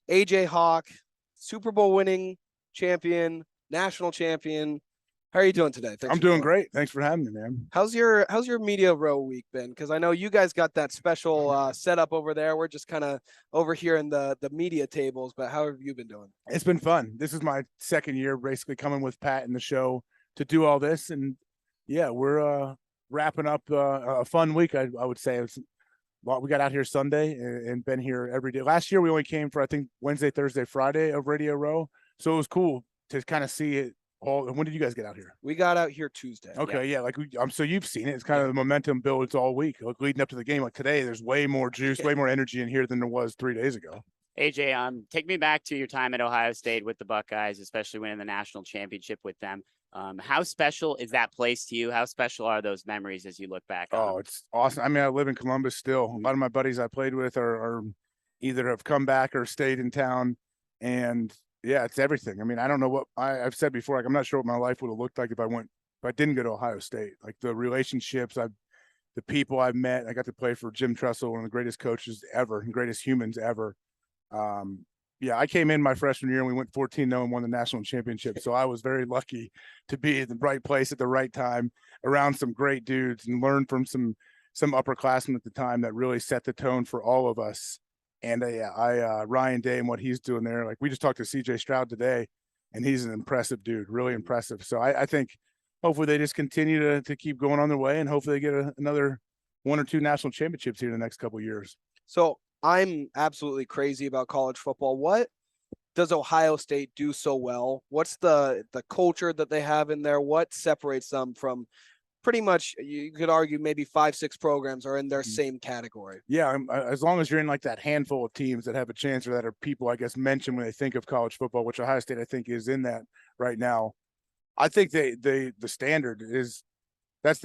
AJ Hawk, Super Bowl winning champion, national champion. How are you doing today? Thanks I'm for doing calling. great. Thanks for having me, man. How's your media row week been? Because I know you guys got that special setup over there. We're just kind of over here in the media tables, but how have you been doing? It's been fun. This is my second year basically coming with Pat in the show to do all this. And yeah, we're wrapping up a fun week, I would say. We got out here Sunday and been here every day. Last year, we only came for, I think, Wednesday, Thursday, Friday of Radio Row. So it was cool to kind of see it all. When did you guys get out here? We got out here Tuesday. Okay, yeah, like so you've seen it. It's kind of the momentum builds all week, like leading up to the game. Like today, there's way more juice, way more energy in here than there was 3 days ago. AJ, take me back to your time at Ohio State with the Buckeyes, especially winning the national championship with them. How special is that place to you? How special are those memories as you look back? Oh, it's awesome. I mean, I live in Columbus still. A lot of my buddies I played with are either have come back or stayed in town, and yeah, it's everything. I mean, I don't know what I've said before. Like, I'm not sure what my life would have looked like if I didn't go to Ohio State. Like the relationships the people I've met. I got to play for Jim Tressel, one of the greatest coaches ever, and greatest humans ever. Yeah, I came in my freshman year and we went 14-0 and won the national championship. So I was very lucky to be in the right place at the right time around some great dudes and learn from some upperclassmen at the time that really set the tone for all of us. And Ryan Day and what he's doing there, like we just talked to CJ Stroud today, and he's an impressive dude, really impressive. So I think hopefully they just continue to keep going on their way, and hopefully they get another 1 or 2 national championships here in the next couple of years. So I'm absolutely crazy about college football. What does Ohio State do so well? What's the culture that they have in there? What separates them from pretty much, you could argue, maybe 5-6 programs are in their same category? Yeah, as long as you're in like that handful of teams that have a chance, or that are people, I guess, mentioned when they think of college football, which Ohio State I think is in that right now. I think the standard is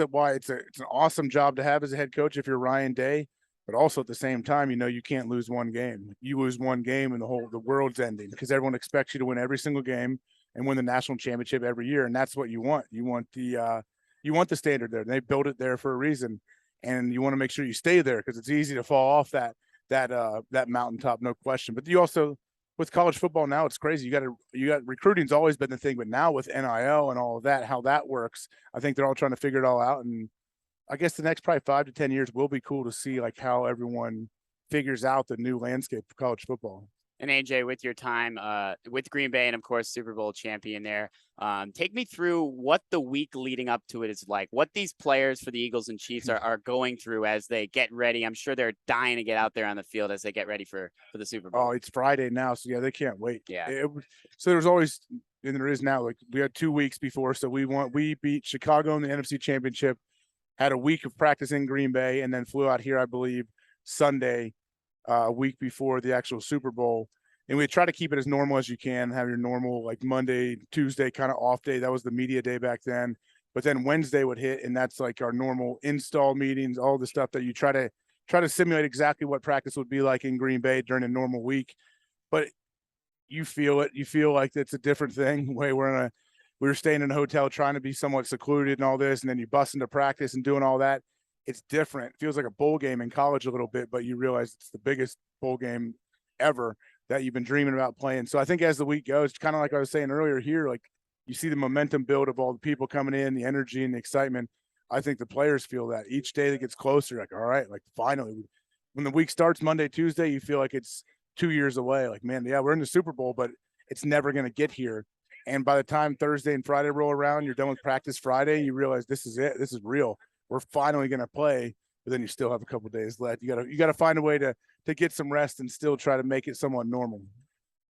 why it's an awesome job to have as a head coach if you're Ryan Day. But also at the same time, you can't lose one game. You lose one game and the world's ending, because everyone expects you to win every single game and win the national championship every year. And that's what you want. You want the standard there. They built it there for a reason. And you want to make sure you stay there, because it's easy to fall off that mountaintop, no question. But you also, with college football now, it's crazy. You got recruiting's always been the thing, but now with NIL and all of that, how that works, I think they're all trying to figure it all out. And I guess the next probably 5 to 10 years will be cool to see like how everyone figures out the new landscape for college football. And AJ, with your time with Green Bay and of course Super Bowl champion there, take me through what the week leading up to it is like. What these players for the Eagles and Chiefs are going through as they get ready. I'm sure they're dying to get out there on the field as they get ready for the Super Bowl. Oh, it's Friday now, so yeah, they can't wait. Yeah. So there's always, and there is now, like we had 2 weeks before, so we beat Chicago in the NFC Championship. Had a week of practice in Green Bay, and then flew out here, I believe, Sunday, a week before the actual Super Bowl. And we try to keep it as normal as you can, have your normal like Monday, Tuesday kind of off day. That was the media day back then. But then Wednesday would hit, and that's like our normal install meetings, all the stuff that you try to simulate exactly what practice would be like in Green Bay during a normal week. But you feel it. You feel like it's a different thing. We were staying in a hotel trying to be somewhat secluded and all this, and then you bust into practice and doing all that. It's different. It feels like a bowl game in college a little bit, but you realize it's the biggest bowl game ever that you've been dreaming about playing. So I think as the week goes, kind of like I was saying earlier here, like you see the momentum build of all the people coming in, the energy and the excitement. I think the players feel that each day that gets closer, like, all right, like finally, when the week starts Monday, Tuesday, you feel like it's 2 years away. Like, man, yeah, we're in the Super Bowl, but it's never going to get here. And by the time Thursday and Friday roll around, you're done with practice Friday, you realize this is it. This is real. We're finally going to play, but then you still have a couple of days left. You got to find a way to get some rest and still try to make it somewhat normal.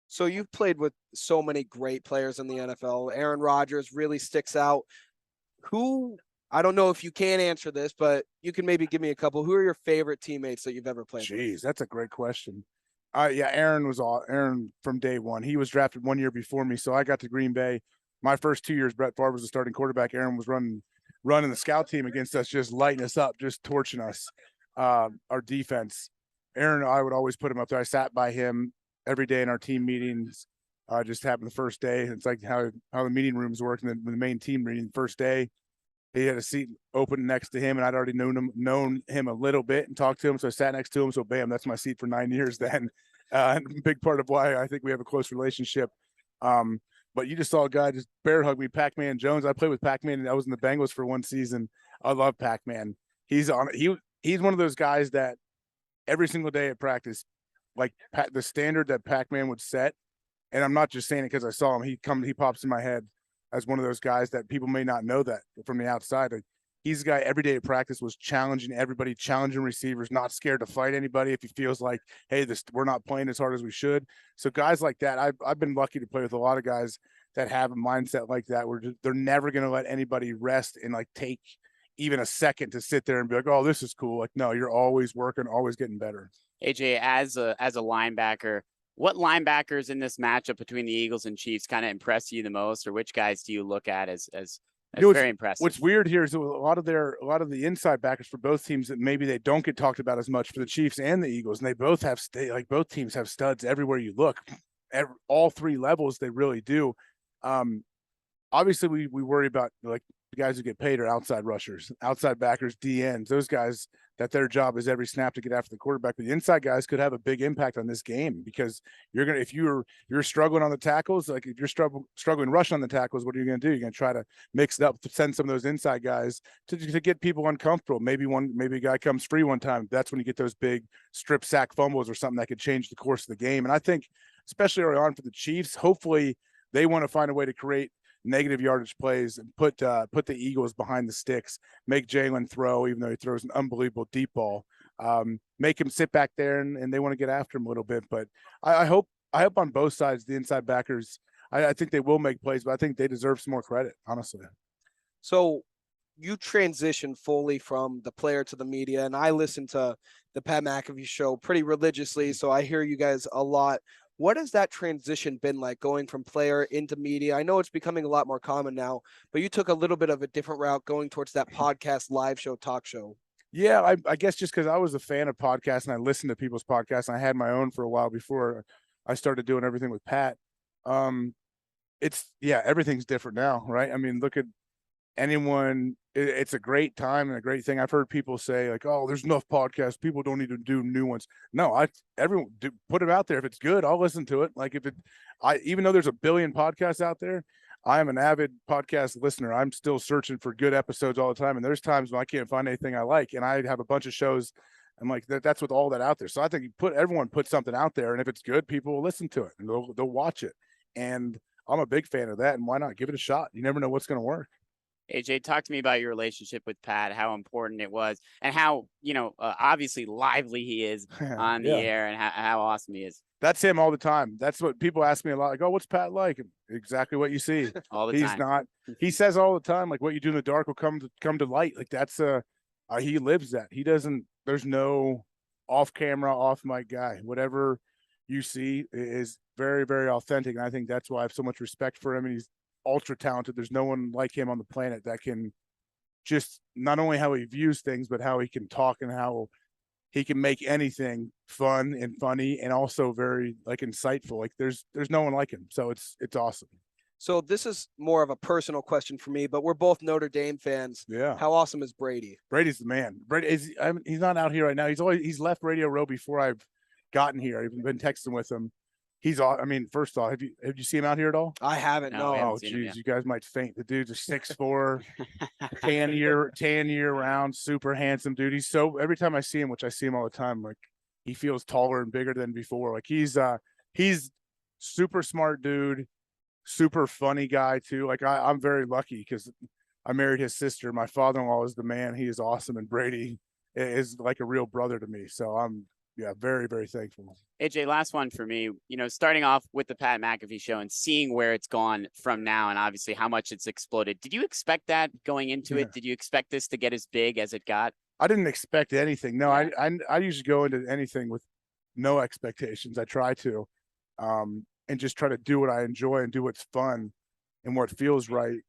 So you've played with so many great players in the NFL. Aaron Rodgers really sticks out. I don't know if you can answer this, but you can maybe give me a couple. Who are your favorite teammates that you've ever played with? Jeez, that's a great question. Aaron from day one. He was drafted 1 year before me, so I got to Green Bay. My first 2 years, Brett Favre was the starting quarterback. Aaron was running the scout team against us, just lighting us up, just torching us, our defense. Aaron, I would always put him up there. I sat by him every day in our team meetings. Just happened the first day. It's like how the meeting rooms work, and the main team meeting. First day, he had a seat open next to him, and I'd already known him a little bit and talked to him. So I sat next to him. So bam, that's my seat for 9 years then. and a big part of why I think we have a close relationship. But you just saw a guy just bear hug me, Pac-Man Jones. I played with Pac-Man, and I was in the Bengals for one season. I love Pac-Man. He's one of those guys that every single day at practice, like the standard that Pac-Man would set. And I'm not just saying it because I saw him. He pops in my head as one of those guys that people may not know that from the outside. Like, he's a guy every day at practice was challenging everybody, challenging receivers, not scared to fight anybody if he feels like, hey, we're not playing as hard as we should. So guys like that, I've been lucky to play with a lot of guys that have a mindset like that where they're never going to let anybody rest and like take even a second to sit there and be like, oh, this is cool. Like, no, you're always working, always getting better. AJ, as a linebacker, what linebackers in this matchup between the Eagles and Chiefs kind of impress you the most, or which guys do you look at as very impressive? What's weird here is a lot of the inside backers for both teams that maybe they don't get talked about as much for the Chiefs and the Eagles, and they both have both teams have studs everywhere you look. All three levels, they really do. Obviously, we worry about like the guys who get paid are outside rushers, outside backers, DNs, those guys that their job is every snap to get after the quarterback. But the inside guys could have a big impact on this game because if you're struggling on the tackles, like if you're struggling rushing on the tackles, what are you going to do? You're going to try to mix it up to send some of those inside guys to get people uncomfortable. Maybe a guy comes free one time. That's when you get those big strip sack fumbles or something that could change the course of the game. And I think, especially early on for the Chiefs, hopefully they want to find a way to create negative yardage plays and put the Eagles behind the sticks, make Jalen throw, even though he throws an unbelievable deep ball, make him sit back there and they want to get after him a little bit. But I hope on both sides, the inside backers, I think they will make plays, but I think they deserve some more credit, honestly. So you transition fully from the player to the media, and I listen to the Pat McAfee Show pretty religiously, so I hear you guys a lot. What has that transition been like, going from player into media? I know it's becoming a lot more common now, but you took a little bit of a different route going towards that podcast, live show, talk show. Yeah, I guess just because I was a fan of podcasts and I listened to people's podcasts, and I had my own for a while before I started doing everything with Pat. Everything's different now, right? I mean, look at anyone. It's a great time and a great thing. I've heard people say like, "Oh, there's enough podcasts. People don't need to do new ones." No, everyone put it out there. If it's good, I'll listen to it. Like even though there's a billion podcasts out there, I am an avid podcast listener. I'm still searching for good episodes all the time. And there's times when I can't find anything I like, and I have a bunch of shows. I'm like, that's with all that out there. So I think everyone put something out there, and if it's good, people will listen to it and they'll watch it. And I'm a big fan of that. And why not give it a shot? You never know what's going to work. AJ, talk to me about your relationship with Pat, how important it was, and how, obviously lively he is on the air, and how awesome he is. That's him all the time. That's what people ask me a lot. Like, oh, what's Pat like? Exactly what you see. All the time. He says all the time, like, what you do in the dark will come to light. Like, that's he lives that. There's no off camera, off mic guy. Whatever you see is very, very authentic. And I think that's why I have so much respect for him. And he's ultra talented. There's no one like him on the planet that can just not only how he views things, but how he can talk and how he can make anything fun and funny and also very like insightful. Like there's no one like him. So it's awesome. So this is more of a personal question for me, but we're both Notre Dame fans. Yeah. How awesome is Brady? Brady's the man. He's not out here right now. He's left Radio Row before I've gotten here. I've been texting with him. First off, have you seen him out here at all? I haven't. No. Oh, geez, you guys might faint. The dude's a 6'4", tan year round, super handsome dude. He's every time I see him, which I see him all the time, like he feels taller and bigger than before. Like he's super smart dude, super funny guy too. Like I'm very lucky because I married his sister. My father-in-law is the man. He is awesome, and Brady is like a real brother to me. So I'm very, very thankful. AJ, last one for me, starting off with the Pat McAfee Show and seeing where it's gone from now and obviously how much it's exploded. Did you expect that going into it? Did you expect this to get as big as it got? I didn't expect anything. No, I usually go into anything with no expectations. I try to, and just try to do what I enjoy and do what's fun and what feels right.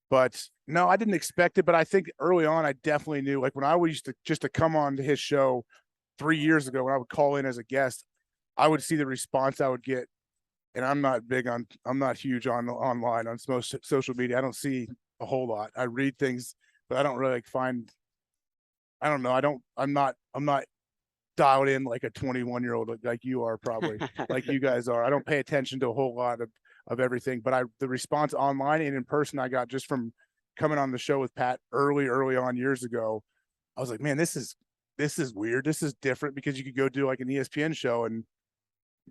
But no, I didn't expect it. But I think early on, I definitely knew, like when I used to come on to his show 3 years ago, when I would call in as a guest, I would see the response I would get. And I'm not huge on online, on social media. I don't see a whole lot. I read things, but I don't really I'm not dialed in like a 21-year-old, like you are probably, like you guys are. I don't pay attention to a whole lot of everything, but the response online and in person I got just from coming on the show with Pat early on years ago, I was like, man, this is weird. This is different, because you could go do like an ESPN show and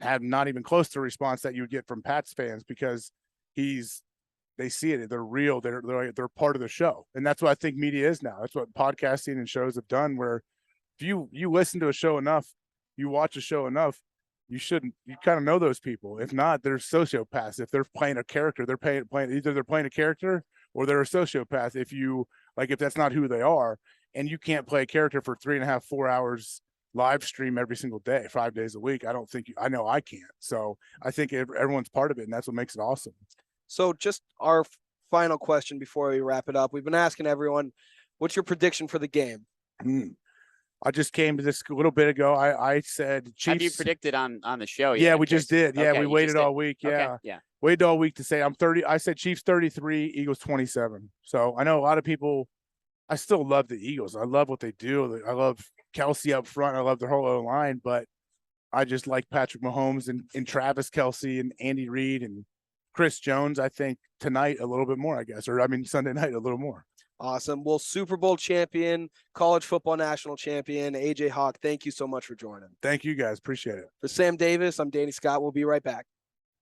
have not even close to the response that you would get from Pat's fans, because they see it. They're real. They're part of the show. And that's what I think media is now. That's what podcasting and shows have done, where if you listen to a show enough, you watch a show enough, you kind of know those people. If not, they're sociopaths. If they're playing a character, they're playing either they're playing a character or they're a sociopath. If that's not who they are, and you can't play a character for 3.5, 4 hours live stream every single day, 5 days a week. I know I can't. So I think everyone's part of it, and that's what makes it awesome. So just our final question before we wrap it up. We've been asking everyone, what's your prediction for the game? I just came to this a little bit ago. I said Chiefs. Have you predicted on the show? Yeah, we just did. Yeah, Okay, we waited all week. Yeah. Okay, yeah. Waited all week to say I'm 30. I said Chiefs 33, Eagles 27. So I know a lot of people, I still love the Eagles. I love what they do. I love Kelsey up front. I love their whole O-line, but I just like Patrick Mahomes and Travis Kelsey and Andy Reid and Chris Jones. I think tonight a little bit more, I guess, Sunday night a little more. Awesome. Well, Super Bowl champion, college football national champion, AJ Hawk, thank you so much for joining. Thank you guys. Appreciate it. For Sam Davis, I'm Danny Scott. We'll be right back.